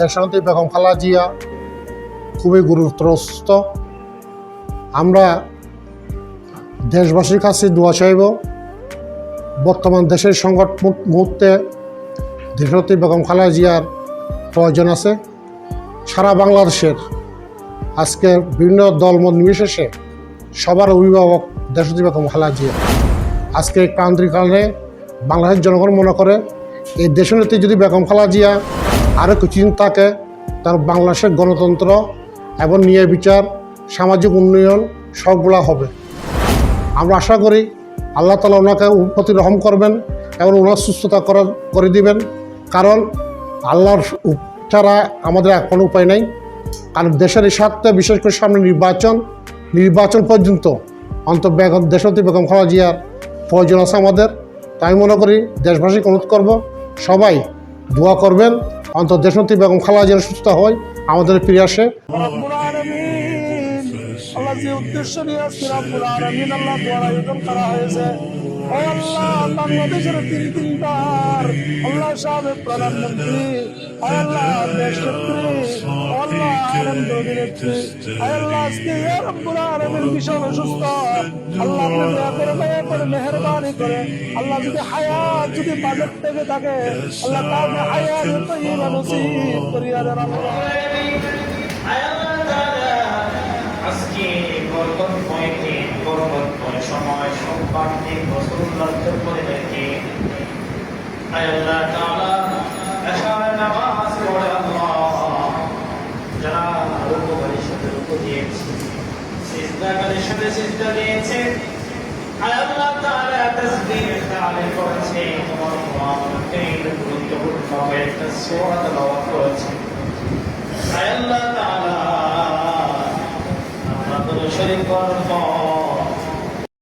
দেশনেত্রী বেগম খালেদা জিয়া খুবই গুরুত্বগ্রস্ত। আমরা দেশবাসীর কাছে দোয়া চাইব, বর্তমান দেশের সংকট মুহূর্তে দেশনেত্রী বেগম খালেদা জিয়ার প্রয়োজন আছে। সারা বাংলাদেশের আজকে বিভিন্ন দলমত নির্বিশেষে সবার অভিভাবক দেশনেত্রী বেগম খালেদা জিয়া। আজকে ক্রান্তিকালে বাংলাদেশের জনগণ মনে করে এই দেশনেত্রী যদি বেগম খালেদা জিয়া আরও কিছুদিন থাকে, তার বাংলাদেশের গণতন্ত্র এবং ন্যায় বিচার, সামাজিক উন্নয়ন সবগুলা হবে। আমরা আশা করি আল্লাহ তাআলা ওনাকে প্রতি রহম করবেন এবং ওনার সুস্থতা করে দিবেন, কারণ আল্লাহর ছাড়া আমাদের কোনো উপায় নেই। কারণ দেশের এই স্বার্থে, বিশেষ করে সামনে নির্বাচন পর্যন্ত দেশনেত্রী বেগম খালেদা জিয়ার প্রয়োজন আছে আমাদের। তাই আমি মনে করি দেশবাসীকে অনুরোধ করব, সবাই দোয়া করবেন দেশনেত্রী বেগম খালেদা জিয়ার সুস্থ হয়, আমাদের ফিরে আসে। আল্লাহ যে উদ্দেশ্য নিয়ে আজকে রব্বুল আলামিন আল্লাহ দোয়ার আয়োজন করা হয়েছে, ও আল্লাহ বাংলাদেশের তিনবার আল্লাহ সাবেক প্রধানমন্ত্রী, আল্লাহ দেশনেত্রী, আল্লাহ আনন্দনেত্রী, আল্লাহ আজকে রব্বুল আলামিন ভীষণ অসুস্থ। আল্লাহ দয়া করে দয়া করে মেহেরবানি করে আল্লাহ যদি হায়াত যদি বাজেট থেকে থাকে, আল্লাহ তাকে হায়াত তৈয়বা নসিব করিয়া দেন। আজকে বরকতময় দিন, বরকতময় সময়, সৌভাগ্যের বছর লক্ষ্য করে রেখে আল্লাহ তাআলা এশার নামাজ পড়ে যারা রুকুয়ের সাথে রুকু দিয়েছে, সিজদাকারের সাথে সিজদা দিয়েছে, আল্লাহ তাআলা তাসবিহ তাআলা করেছে, তোমার মুআমিনদের গুরুত্বপূর্ণ একটা সূরা তেলাওয়াত করেছে। আল্লাহ তাআলা শরীফ